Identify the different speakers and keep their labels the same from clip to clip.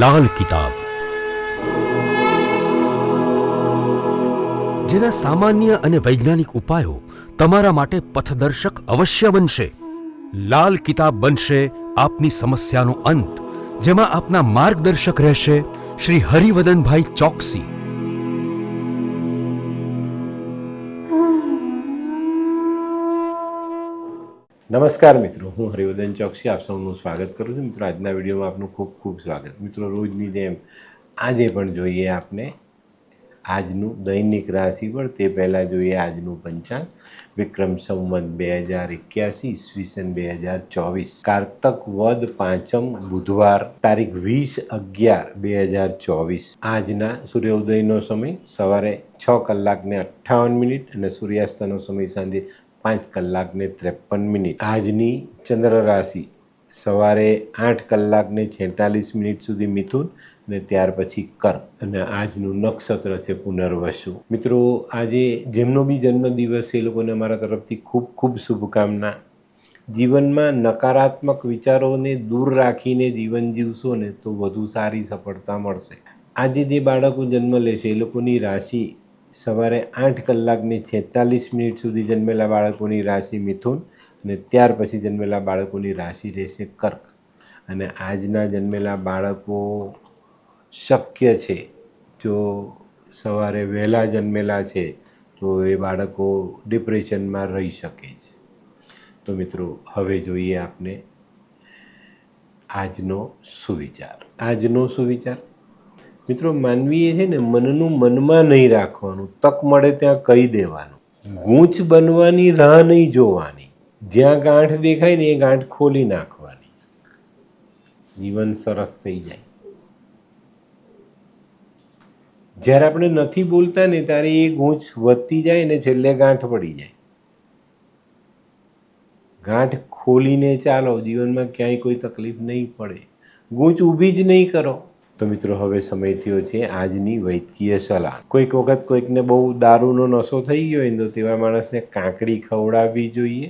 Speaker 1: લાલ કિતાબ, જેના સામાન્ય અને વૈજ્ઞાનિક ઉપાયો તમારા માટે પથદર્શક અવશ્ય બનશે. લાલ કિતાબ બનશે આપની સમસ્યાનો અંત, જેમાં આપના માર્ગદર્શક રહેશે શ્રી હરિવદનભાઈ ચોકસી.
Speaker 2: નમસ્કાર મિત્રો, હું હરિવદન ચોકસી આપ સૌનું સ્વાગત કરું છું. મિત્રો, આજના વિડીયોમાં આપનું ખૂબ ખૂબ સ્વાગત. મિત્રો, રોજની જેમ આજે પણ જોઈએ આપને આજનું દૈનિક રાશિફળ. તે પહેલાં જોઈએ આજનું પંચાંગ. વિક્રમ સંવત 2081 ઈસવીસન 2024, કારતક વદ પાંચમ, બુધવાર, તારીખ 20/11/2024. આજના સૂર્યોદયનો સમય સવારે 6:58 અને સૂર્યાસ્તનો સમય સાંજે 5:53. આજની ચંદ્ર રાશિ સવારે 8:46 સુધી મિથુન અને ત્યાર પછી કર્ક. અને આજનું નક્ષત્ર છે પુનર્વસુ. મિત્રો, આજે જેમનો બી જન્મદિવસ છે એ લોકોને અમારા તરફથી ખૂબ ખૂબ શુભકામના. જીવનમાં નકારાત્મક વિચારોને દૂર રાખીને જીવન જીવશો ને તો વધુ સારી સફળતા મળશે. આજે જે બાળકો જન્મ લેશે એ લોકોની રાશિ સવારે 8:46 સુધી જન્મેલા બાળકોની રાશિ મિથુન અને ત્યાર પછી જન્મેલા બાળકોની રાશિ રહેશે કર્ક. અને આજના જન્મેલા બાળકો શક્ય છે જો સવારે વહેલા જન્મેલા છે તો એ બાળકો ડિપ્રેશનમાં રહી શકે છે. તો મિત્રો, હવે જોઈએ આપને આજનો સુવિચાર. આજનો સુવિચાર મિત્રો, માનવીએ છે ને મનનું મનમાં નહીં રાખવાનું, તક મળે ત્યાં કહી દેવાનું. ગૂંચ બનવાની રાહ નહીં જોવાની. જ્યાં ગાંઠ દેખાય ને એ ગાંઠ ખોલી નાખવાની. જીવન સરસ થઈ જાય. જ્યારે આપણે નથી બોલતા ને ત્યારે એ ગૂંચ વધતી જાય ને છેલ્લે ગાંઠ પડી જાય. ગાંઠ ખોલીને ચાલો, જીવનમાં ક્યાંય કોઈ તકલીફ નહીં પડે. ગૂંચ ઊભી જ નહીં કરો. તો મિત્રો, હવે સમય થયો છે આજની વૈદ્યકીય સલાહ. કોઈક વખત કોઈકને બહુ દારૂનો નશો થઈ ગયો હોય તો તેવા માણસને કાકડી ખવડાવવી જોઈએ,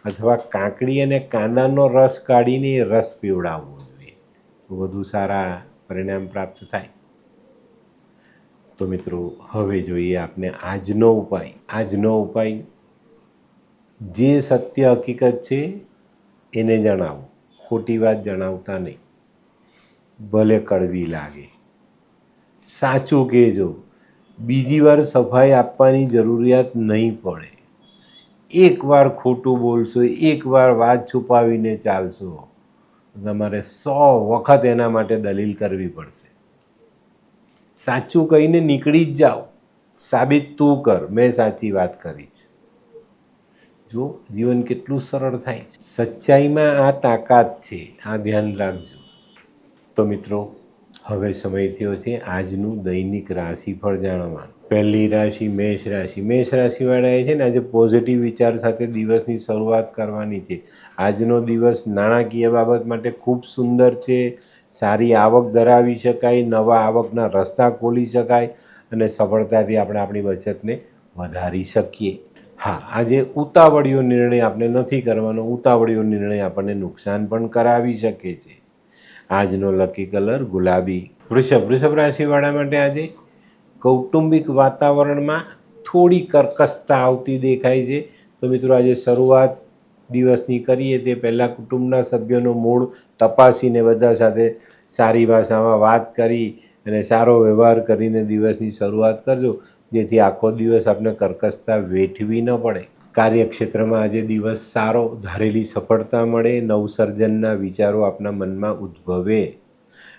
Speaker 2: અથવા કાકડી અને કાંદાનો રસ કાઢીને એ રસ પીવડાવવો જોઈએ. વધુ સારા પરિણામ પ્રાપ્ત થાય. તો મિત્રો, હવે જોઈએ આપણે આજનો ઉપાય. આજનો ઉપાય જે સત્ય હકીકત છે એને જણાવો, ખોટી વાત જણાવતા નહીં. ભલે કડવી લાગે, સાચું કહેજો. બીજી વાર સફાઈ આપવાની જરૂરિયાત નહીં પડે. એકવાર ખોટું બોલશો, એકવાર વાત છુપાવીને ચાલશો, તમારે 100 વખત એના માટે દલીલ કરવી પડશે. સાચું કહીને નીકળી જ જાઓ. સાબિત તું કર, મેં સાચી વાત કરી છે. જો જીવન કેટલું સરળ થાય છે. સચ્ચાઈમાં આ તાકાત છે, આ ધ્યાન રાખજો. તો મિત્રો, હવે સમય થયો છે આજનું દૈનિક રાશિફળ જાણવાનું. પહેલી રાશિ મેષ રાશિ. મેષ રાશિવાળાએ છે ને આજે પોઝિટિવ વિચાર સાથે દિવસની શરૂઆત કરવાની છે. આજનો દિવસ નાણાકીય બાબત માટે ખૂબ સુંદર છે. સારી આવક ધરાવી શકાય, નવા આવકના રસ્તા ખોલી શકાય અને સફળતાથી આપણે આપણી બચતને વધારી શકીએ. હા, આજે ઉતાવળિયો નિર્ણય આપણે નથી કરવાનો. ઉતાવળિયો નિર્ણય આપણને નુકસાન પણ કરાવી શકે છે. આજનો લકી કલર ગુલાબી. વૃષભ રાશિવાળા માટે આજે કૌટુંબિક વાતાવરણમાં થોડી કર્કશતા આવતી દેખાય છે. તો મિત્રો, આજે શરૂઆત દિવસની કરીએ તે પહેલાં કુટુંબના સભ્યોનો મૂડ તપાસીને બધા સાથે સારી ભાષામાં વાત કરી અને સારો વ્યવહાર કરીને દિવસની શરૂઆત કરજો, જેથી આખો દિવસ આપણે કર્કશતા વેઠવી ન પડે. કાર્યક્ષેત્રમાં આજે દિવસ સારો, ધારેલી સફળતા મળે, નવસર્જનના વિચારો આપણા મનમાં ઉદ્ભવે.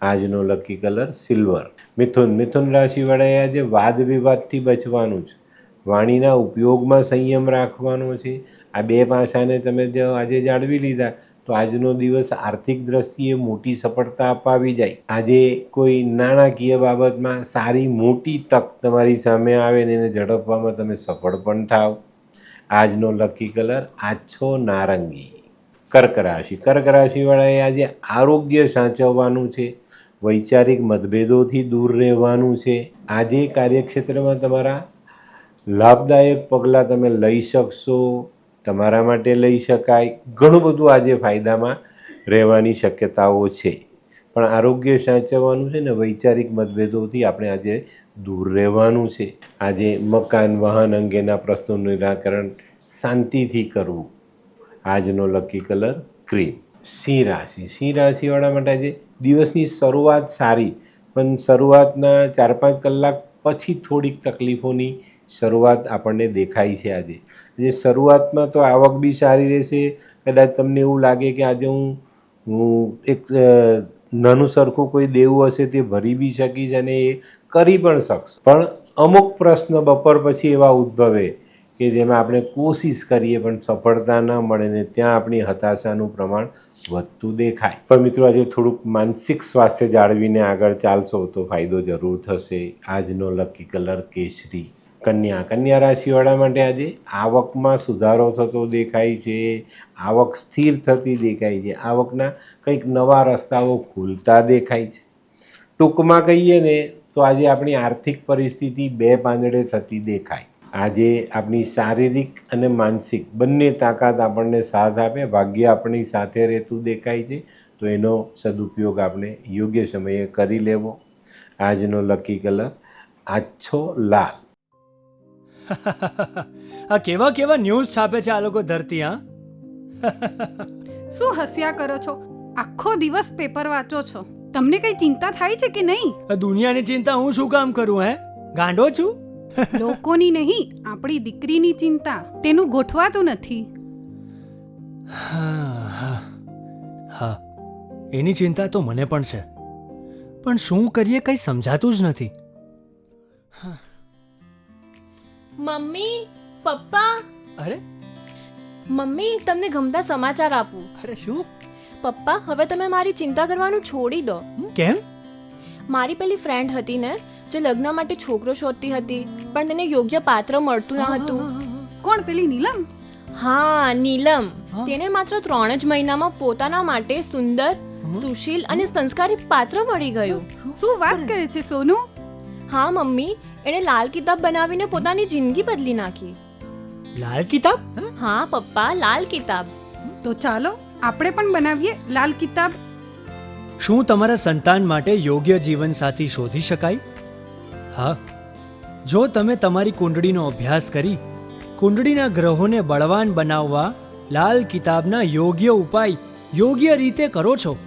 Speaker 2: આજનો લકી કલર સિલ્વર. મિથુન રાશિવાળાએ આજે વાદ વિવાદથી બચવાનું છે. વાણીના ઉપયોગમાં સંયમ રાખવાનો છે. આ બે પાસાને તમે જો આજે જાળવી લીધા તો આજનો દિવસ આર્થિક દ્રષ્ટિએ મોટી સફળતા અપાવી જાય. આજે કોઈ નાણાકીય બાબતમાં સારી મોટી તક તમારી સામે આવે ને એને ઝડપવામાં તમે સફળ પણ થાવ. આજનો લકી કલર આછો નારંગી. કર્ક રાશિવાળાએ આજે આરોગ્ય સાચવવાનું છે. વૈચારિક મતભેદોથી દૂર રહેવાનું છે. આજે કાર્યક્ષેત્રમાં તમારા લાભદાયક પગલાં તમે લઈ શકશો, તમારા માટે લઈ શકાય. ઘણું બધું આજે ફાયદામાં રહેવાની શક્યતાઓ છે. પણ આરોગ્ય સાચવવાનું છે ને વૈચારિક મતભેદોથી આપણે આજે દૂર રહેવાનું છે. આજે મકાન વાહન અંગેના પ્રશ્નોનું નિરાકરણ શાંતિથી કરવું. આજનો લકી કલર ક્રીમ. સિંહ રાશિ. સિંહ રાશિવાળા માટે આજે દિવસની શરૂઆત સારી, પણ શરૂઆતના 4-5 કલાક પછી થોડીક તકલીફોની શરૂઆત આપણને દેખાય છે. આજે શરૂઆતમાં તો આવક બી સારી રહેશે. કદાચ તમને એવું લાગે કે આજે હું એક નાનું સરખું કોઈ દેવું હશે તે ભરી બી શકીશ અને એ કરી પણ શકશ. પણ અમુક પ્રશ્ન બપોર પછી એવા ઉદ્ભવે કે જેમાં આપણે કોશિશ કરીએ પણ સફળતા ન મળે ને ત્યાં આપણી હતાશાનું પ્રમાણ વધતું દેખાય. પણ મિત્રો આજે થોડુંક માનસિક સ્વાસ્થ્ય જાળવીને આગળ ચાલશો તો ફાયદો જરૂર થશે. આજનો લકી કલર કેસરી. કન્યા. કન્યા રાશિવાળા માટે આજે આવકમાં સુધારો થતો દેખાય છે. આવક સ્થિર થતી દેખાય છે. આવકના કંઈક નવા રસ્તાઓ ખુલતા દેખાય છે. ટૂંકમાં કહીએ ને તો આજે આપણી આર્થિક પરિસ્થિતિ બે પાંદડે થતી દેખાય. આજે આપણી શારીરિક અને માનસિક બંને તાકાત આપણને સાથ આપે. ભાગ્ય આપણી સાથે રહેતું દેખાય છે. તો એનો સદુપયોગ આપણે યોગ્ય સમયે કરી લેવો. આજનો લકી કલર આછો લાલ.
Speaker 3: આ કેવા કેવા ન્યૂઝ છાપે છે આ લોકો ધરતી.
Speaker 4: શું હસ્યા કરો છો? આખો દિવસ પેપર વાંચો છો, તમને કઈ ચિંતા થાય છે કે નહીં?
Speaker 3: આ દુનિયાની ચિંતા હું શું કામ કરું? ગાંડો છું?
Speaker 4: લોકોની નહીં, આપણી દીકરીની ચિંતા. તેનું ગોઠવાતું નથી.
Speaker 3: હા, એની ચિંતા તો મને પણ છે, પણ શું કરીએ કંઈ સમજાતું જ નથી.
Speaker 5: મમ્મી, પપ્પા.
Speaker 3: અરે
Speaker 5: મમ્મી, તમને ગમતા સમાચાર આપું.
Speaker 3: અરે શું?
Speaker 5: પપ્પા, હવે તમે મારી ચિંતા કરવાનું છોડી દો.
Speaker 3: કેમ?
Speaker 5: મારી પેલી ફ્રેન્ડ હતી ને, જે લગ્ન માટે છોકરો શોધતી હતી, પણ તેને યોગ્ય પાત્ર મળતું ન હતું.
Speaker 4: કોણ, પેલી નીલમ?
Speaker 5: હા, નીલમ. તેને માત્ર 3 જ મહિનામાં પોતાના માટે સુંદર, સુશીલ અને સંસ્કારી પાત્ર મળી ગયું.
Speaker 4: શું વાત કરે છે સોનુ?
Speaker 5: હા મમ્મી, એણે લાલ કિતાબ બનાવીને પોતાની જિંદગી બદલી નાખી.
Speaker 3: લાલ કિતાબ?
Speaker 5: હા પપ્પા, લાલ કિતાબ.
Speaker 4: તો ચાલો આપણે પણ બનાવીએ લાલ કિતાબ.
Speaker 3: શું તમારા સંતાન માટે યોગ્ય જીવનસાથી શોધી શકાય? હા, જો તમે તમારી કુંડળીનો અભ્યાસ કરી કુંડળીના ગ્રહોને બળવાન બનાવવા લાલ કિતાબના યોગ્ય ઉપાય યોગ્ય રીતે કરો છો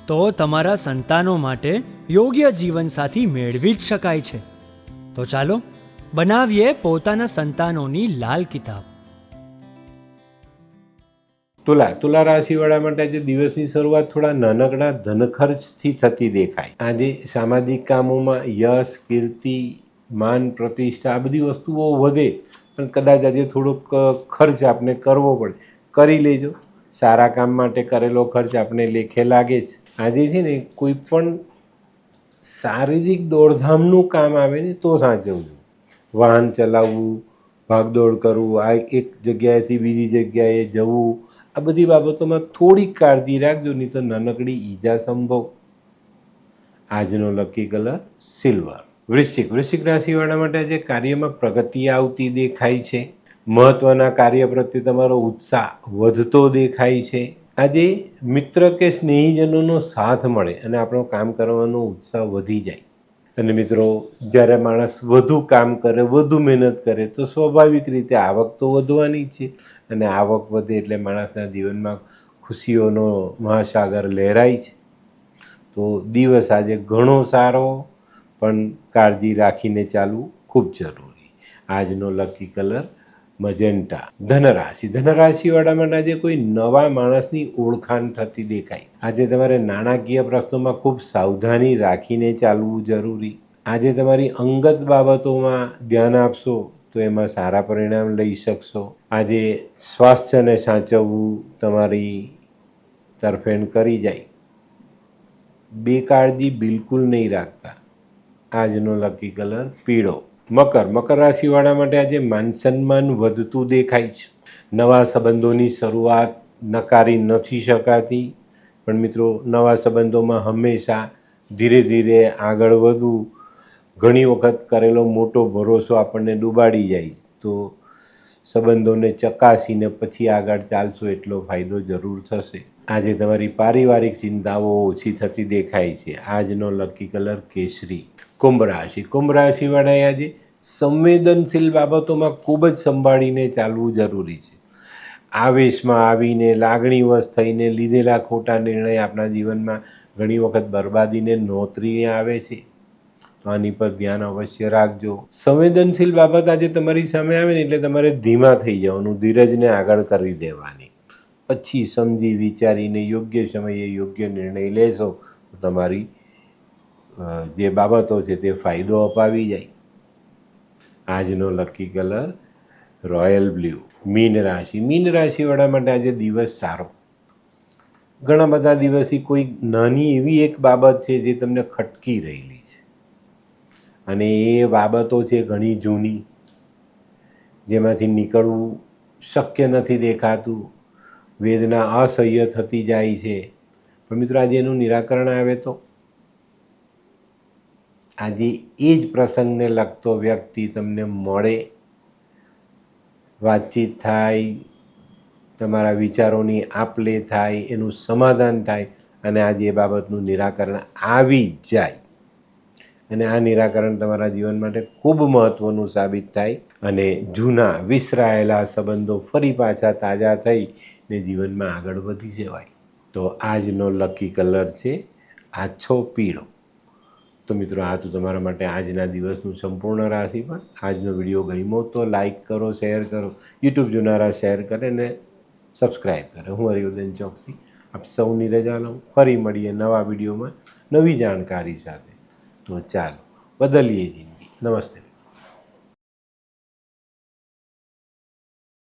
Speaker 3: તો તમારા સંતાનો માટે યોગ્ય જીવનસાથી મેળવી જ શકાય છે. તો ચાલો બનાવીએ પોતાના સંતાનોની લાલ કિતાબ.
Speaker 2: તુલા રાશિવાળા માટે આજે દિવસની શરૂઆત થોડા નાનકડા ધનખર્ચથી થતી દેખાય. આજે સામાજિક કામોમાં યશ, કીર્તિ, માન, પ્રતિષ્ઠા આ બધી વસ્તુઓ વધે, પણ કદાચ આજે થોડોક ખર્ચ આપણે કરવો પડે. કરી લેજો. સારા કામ માટે કરેલો ખર્ચ આપણે લેખે લાગે છે. આજે છે ને કોઈ પણ શારીરિક દોડધામનું કામ આવે ને તો સાચવવું. વાહન ચલાવવું, ભાગદોડ કરવું, આ એક જગ્યાએથી બીજી જગ્યાએ જવું, આ બધી બાબતોમાં થોડીક કાળજી રાખજો, નહીં તો નાનકડી ઈજા સંભવ. આજનો લકી કલર સિલ્વર. વૃશ્ચિક રાશિવાળા માટે આજે કાર્યમાં પ્રગતિ આવતી દેખાય છે. મહત્વના કાર્ય પ્રત્યે તમારો ઉત્સાહ વધતો દેખાય છે. આજે મિત્ર કે સ્નેહીજનોનો સાથ મળે અને આપણો કામ કરવાનો ઉત્સાહ વધી જાય. અને મિત્રો, જ્યારે માણસ વધુ કામ કરે, વધુ મહેનત કરે તો સ્વાભાવિક રીતે આવક તો વધવાની જ છે. અને આવક વધે એટલે માણસના જીવનમાં ખુશીઓનો મહાસાગર લહેરાય છે. તો દિવસ આજે ઘણો સારો, પણ કાળજી રાખીને ચાલવું ખૂબ જરૂરી. આજનો લકી કલર મજેન્ટા. ધનરાશિવાળા માટે આજે કોઈ નવા માણસની ઓળખાણ થતી દેખાય. આજે તમારે નાણાકીય પ્રશ્નોમાં ખૂબ સાવધાની રાખીને ચાલવું જરૂરી. આજે તમારી અંગત બાબતોમાં ધ્યાન આપશો તો એમાં સારા પરિણામ લઈ શકશો. આજે સ્વાસ્થ્યને સાચવવું તમારી તરફેણ કરી જાય. બેકાળજી બિલકુલ નહીં રાખતા. આજનો લકી કલર પીળો. મકર રાશિવાળા માટે આજે માન સન્માન વધતું દેખાય છે. નવા સંબંધોની શરૂઆત નકારી નથી શકાતી, પણ મિત્રો નવા સંબંધોમાં હંમેશા ધીરે ધીરે આગળ વધવું. ઘણી વખત કરેલો મોટો ભરોસો આપણને ડૂબાડી જાય, તો સંબંધોને ચકાસીને પછી આગળ ચાલશો એટલો ફાયદો જરૂર થશે. આજે તમારી પારિવારિક ચિંતાઓ ઓછી થતી દેખાય છે. આજનો લકી કલર કેસરી. કુંભ રાશિ. કુંભ રાશિવાળાએ આજે સંવેદનશીલ બાબતોમાં ખૂબ જ સંભાળીને ચાલવું જરૂરી છે. આવેશમાં આવીને લાગણીવશ થઈને લીધેલા ખોટા નિર્ણય આપણા જીવનમાં ઘણી વખત બરબાદીને નોતરીને આવે છે. તો આની પર ધ્યાન અવશ્ય રાખજો. સંવેદનશીલ બાબત આજે તમારી સામે આવે ને એટલે તમારે ધીમા થઈ જવાનું, ધીરજને આગળ કરી દેવાની. પછી સમજી વિચારીને યોગ્ય સમયે યોગ્ય નિર્ણય લેશો તો તમારી જે બાબતો છે તે ફાયદો અપાવી જાય. આજનો lucky colour royal blue. Mean રાશિ. મીન રાશિવાળા માટે આજે દિવસ સારો. ઘણા બધા દિવસથી કોઈ નાની એવી એક બાબત છે જે તમને ખટકી રહેલી છે અને એ બાબતો છે ઘણી જૂની, જેમાંથી નીકળવું શક્ય નથી દેખાતું, વેદના અસહ્ય થતી જાય છે. પણ મિત્રો આજે એનું નિરાકરણ આવે તો આજે એ જ પ્રસંગને લગતો વ્યક્તિ તમને મળે, વાતચીત થાય, તમારા વિચારોની આપ લે થાય, એનું સમાધાન થાય અને આજે એ બાબતનું નિરાકરણ આવી જ જાય અને આ નિરાકરણ તમારા જીવન માટે ખૂબ મહત્ત્વનું સાબિત થાય અને જૂના વિસરાયેલા સંબંધો ફરી પાછા તાજા થઈ ને જીવનમાં આગળ વધી જવાય. તો આજનો લકી કલર છે આછો પીળો. તો મિત્રો આ તો તમારા માટે આજના દિવસનું સંપૂર્ણ રાશિફળ. આજનો વિડીયો ગમ્યો તો લાઈક કરો, શેર કરો, યુટ્યુબ જોનારા શેર કરે ને સબસ્ક્રાઈબ કરે. હું હરિવર્ધન ચોકસી આપ સૌની રજા લઉં. ફરી મળીએ નવા વિડીયોમાં નવી જાણકારી સાથે. તો ચાલો બદલીએ જિંદગી. નમસ્તે.